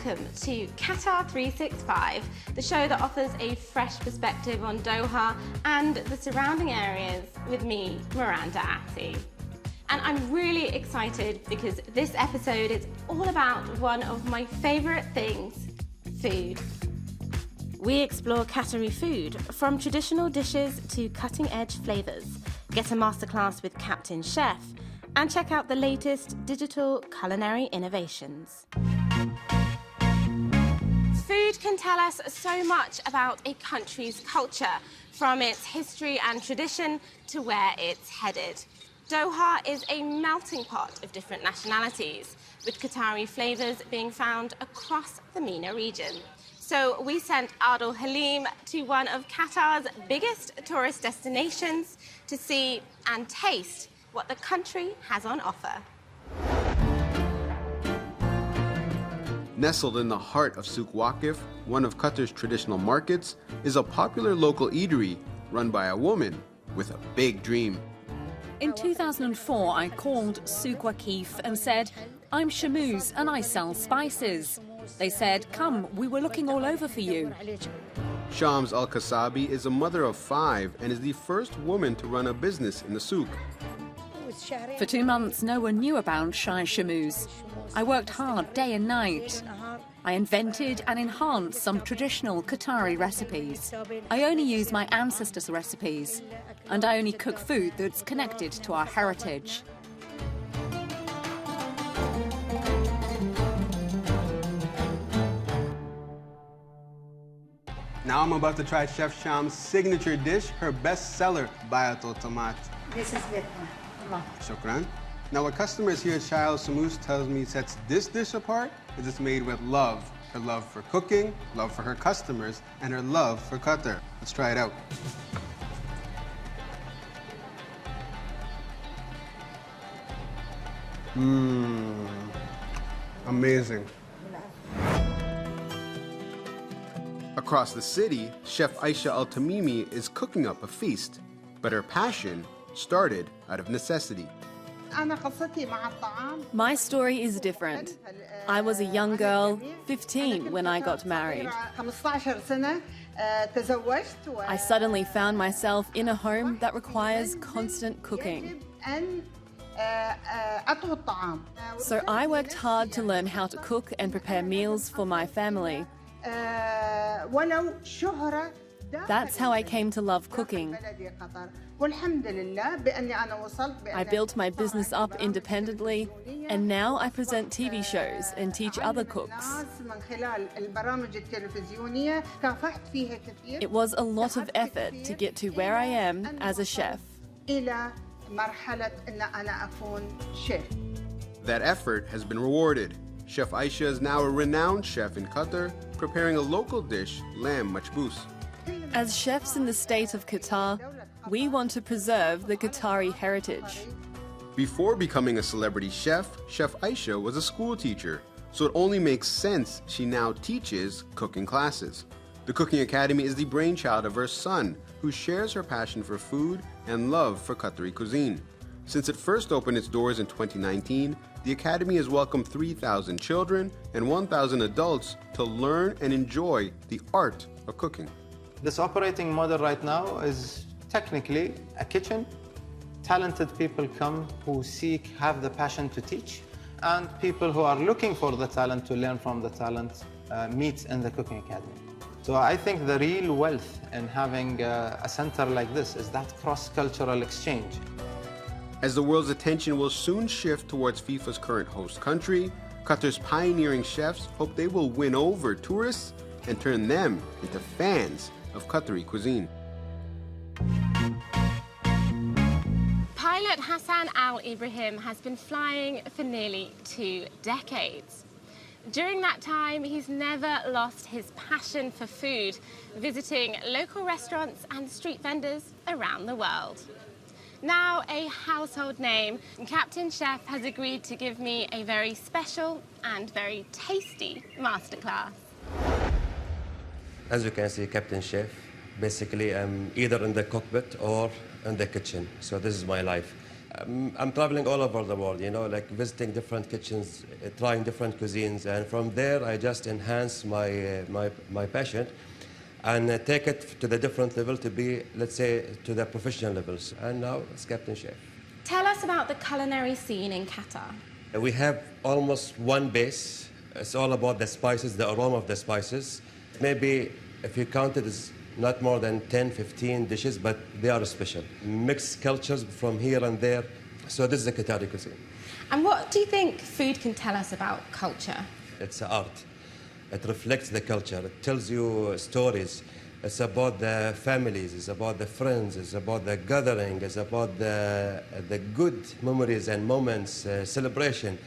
welcome to Qatar 365, the show that offers a fresh perspective on Doha and the surrounding areas with me, Miranda Atti. And I'm really excited because this episode is all about one of my favourite things, food. We explore Qatari food, from traditional dishes to cutting-edge flavours, get a masterclass with Captain Chef, and check out the latest digital culinary innovations. Food can tell us so much about a country's culture, from its history and tradition to where it's headed. Doha is a melting pot of different nationalities, with Qatari flavours being found across the MENA region. So we sent Adil Halim to one of Qatar's biggest tourist destinations to see and taste what the country has on offer. Nestled in the heart of Souk Waqif, one of Qatar's traditional markets, is a popular local eatery run by a woman with a big dream. In 2004, I called Souk Waqif and said, "I'm Shamouz and I sell spices." They said, "Come, we were looking all over for you." Shams Al-Kasabi is a mother of 5 and is the first woman to run a business in the souk. For 2 months, no one knew about Shai Shamouz. I worked hard day and night. I invented and enhanced some traditional Qatari recipes. I only use my ancestors' recipes, and I only cook food that's connected to our heritage. Now I'm about to try Chef Shams' signature dish, her bestseller, bayatul tomat. This is Vietnam. Shukran. Now what customers here at Shai Al-Shamouz tells me sets this dish apart is it's made with love. Her love for cooking, love for her customers, and her love for Qatar. Let's try it out. Amazing. Across the city, Chef Aisha Al-Tamimi is cooking up a feast, but her passion started out of necessity. My story is different. I was a young girl, 15, when I got married. I suddenly found myself in a home that requires constant cooking. So I worked hard to learn how to cook and prepare meals for my family. That's how I came to love cooking. I built my business up independently, and now I present TV shows and teach other cooks. It was a lot of effort to get to where I am as a chef. That effort has been rewarded. Chef Aisha is now a renowned chef in Qatar, preparing a local dish, lamb majbouz. As chefs in the state of Qatar, we want to preserve the Qatari heritage. Before becoming a celebrity chef, Chef Aisha was a school teacher, so it only makes sense she now teaches cooking classes. The Cooking Academy is the brainchild of her son, who shares her passion for food and love for Qatari cuisine. Since it first opened its doors in 2019, the Academy has welcomed 3,000 children and 1,000 adults to learn and enjoy the art of cooking. This operating model right now is technically a kitchen. Talented people come who have the passion to teach, and people who are looking for the talent to learn from the talent meet in the Cooking Academy. So I think the real wealth in having a center like this is that cross-cultural exchange. As the world's attention will soon shift towards FIFA's current host country, Qatar's pioneering chefs hope they will win over tourists and turn them into fans of Qatari cuisine. Pilot Hassan Al Ibrahim has been flying for nearly 2 decades. During that time, he's never lost his passion for food, visiting local restaurants and street vendors around the world. Now a household name, Captain Chef has agreed to give me a very special and very tasty masterclass. As you can see, Captain Chef, basically I'm either in the cockpit or in the kitchen. So this is my life. I'm traveling all over the world, you know, like visiting different kitchens, trying different cuisines, and from there I just enhance my passion and take it to the different level to be, let's say, to the professional levels. And now it's Captain Chef. Tell us about the culinary scene in Qatar. We have almost one base. It's all about the spices, the aroma of the spices. Maybe if you count it, it's not more than 10, 15 dishes, but they are special. Mixed cultures from here and there. So this is the Qatari cuisine. And what do you think food can tell us about culture? It's art. It reflects the culture. It tells you stories. It's about the families. It's about the friends. It's about the gathering. It's about the good memories and moments, celebration.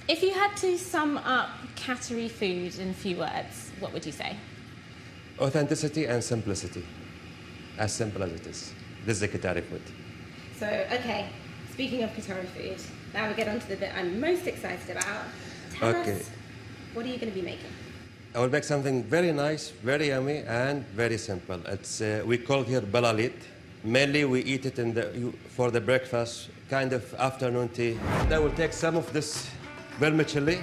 If you had to sum up Qatari food in a few words, what would you say? Authenticity and simplicity. As simple as it is. This is the Qatari food. So, okay, speaking of Qatari food, now we get on to the bit I'm most excited about. Tell us, what are you going to be making? I will make something very nice, very yummy, and very simple. It's we call it here balalit. Mainly we eat it for the breakfast, kind of afternoon tea. Then we'll take some of this vermicelli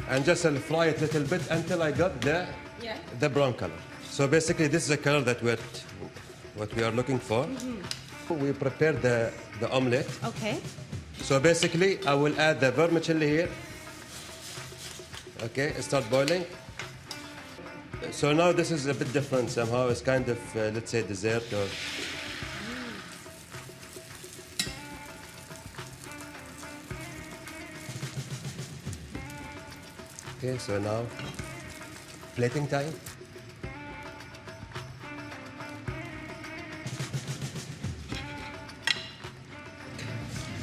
and just fry it a little bit until I got the brown color. So basically this is the color that what we are looking for. Mm-hmm. We prepare the omelette. Okay. So basically I will add the vermicelli here. Okay, start boiling. So now this is a bit different somehow. It's kind of, let's say, dessert or... Okay, so now, plating time.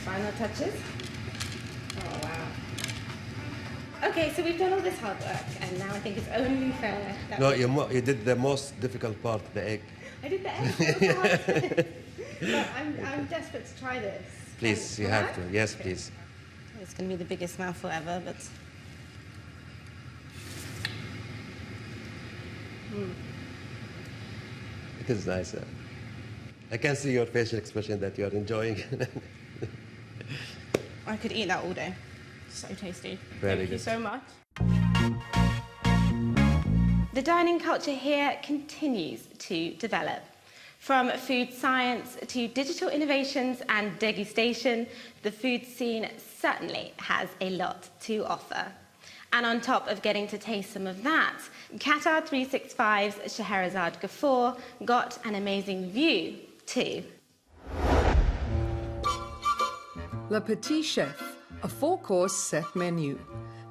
Final touches. Oh, wow. Okay, so we've done all this hard work, and now I think it's only fair that No, you did the most difficult part, the egg. I did the egg. But I'm desperate to try this. Please, you have to. Yes, please. It's going to be the biggest mouthful ever, but... It is nice. I can see your facial expression that you are enjoying. I could eat that all day. So tasty. Very Thank you good. so much. The dining culture here continues to develop. From food science to digital innovations and degustation, the food scene certainly has a lot to offer. And on top of getting to taste some of that, Qatar 365's Scheherazade Ghafour got an amazing view too. Le Petit Chef, a 4-course set menu.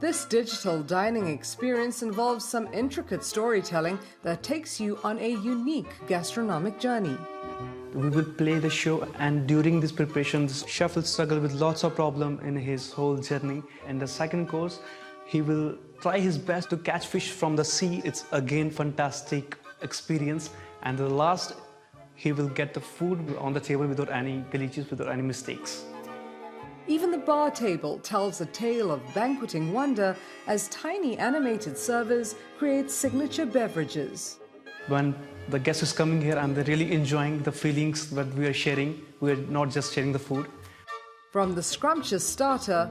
This digital dining experience involves some intricate storytelling that takes you on a unique gastronomic journey. We will play the show, and during this preparation, the chef will struggle with lots of problems in his whole journey. In the second course, he will try his best to catch fish from the sea. It's again fantastic experience. And the last, he will get the food on the table without any glitches, without any mistakes. Even the bar table tells a tale of banqueting wonder as tiny animated servers create signature beverages. When the guest is coming here and they're really enjoying the feelings that we are sharing, we are not just sharing the food. From the scrumptious starter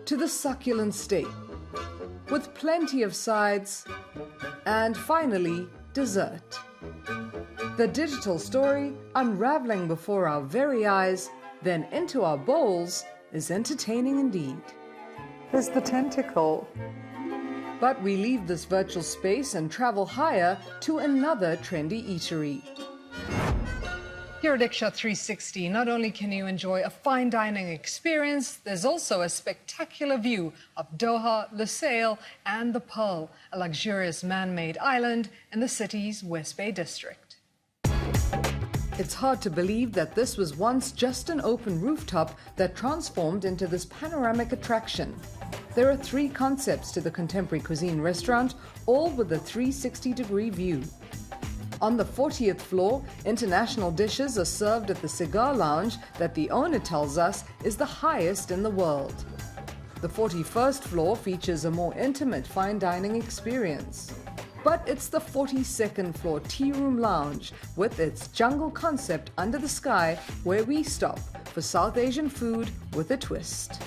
to the succulent steak, with plenty of sides, and finally, dessert. The digital story, unraveling before our very eyes, then into our bowls, is entertaining indeed. There's the tentacle. But we leave this virtual space and travel higher to another trendy eatery. Here at Iksha 360, not only can you enjoy a fine dining experience, there's also a spectacular view of Doha, Lusail, and the Pearl, a luxurious man-made island in the city's West Bay district. It's hard to believe that this was once just an open rooftop that transformed into this panoramic attraction. There are 3 concepts to the contemporary cuisine restaurant, all with a 360-degree view. On the 40th floor, international dishes are served at the cigar lounge that the owner tells us is the highest in the world. The 41st floor features a more intimate fine dining experience. But it's the 42nd floor tea room lounge with its jungle concept under the sky where we stop for South Asian food with a twist.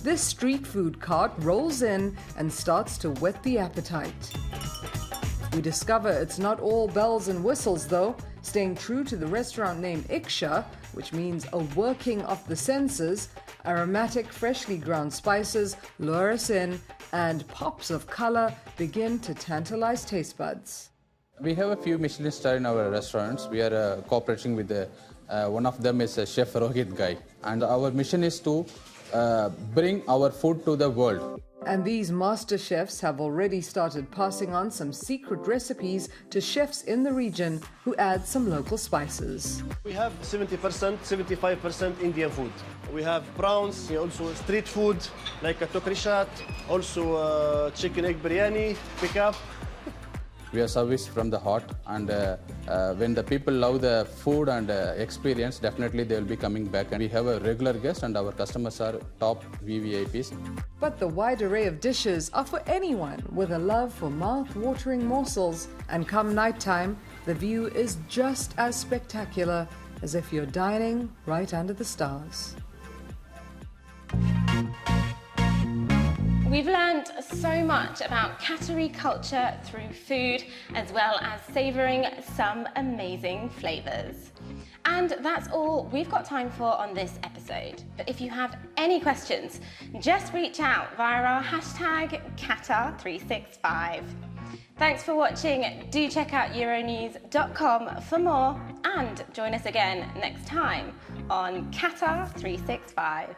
This street food cart rolls in and starts to whet the appetite. We discover it's not all bells and whistles though, staying true to the restaurant name Iksha, which means a working of the senses. Aromatic, freshly ground spices lure us in, and pops of color begin to tantalize taste buds. We have a few Michelin stars in our restaurants. We are cooperating with one of them is Chef Rohit Guy, and our mission is to bring our food to the world. And these master chefs have already started passing on some secret recipes to chefs in the region who add some local spices. We have 70%, 75% Indian food. We have prawns, also street food like a tokri chat, also chicken egg biryani, pick up. We are serviced from the heart, and when the people love the food and experience, definitely they will be coming back. And we have a regular guest, and our customers are top VVIPs. But the wide array of dishes are for anyone with a love for mouth-watering morsels. And come nighttime, the view is just as spectacular as if you're dining right under the stars. We've learned so much about Qatari culture through food, as well as savouring some amazing flavours. And that's all we've got time for on this episode. But if you have any questions, just reach out via our hashtag Qatar365. Thanks for watching. Do check out Euronews.com for more, and join us again next time on Qatar365.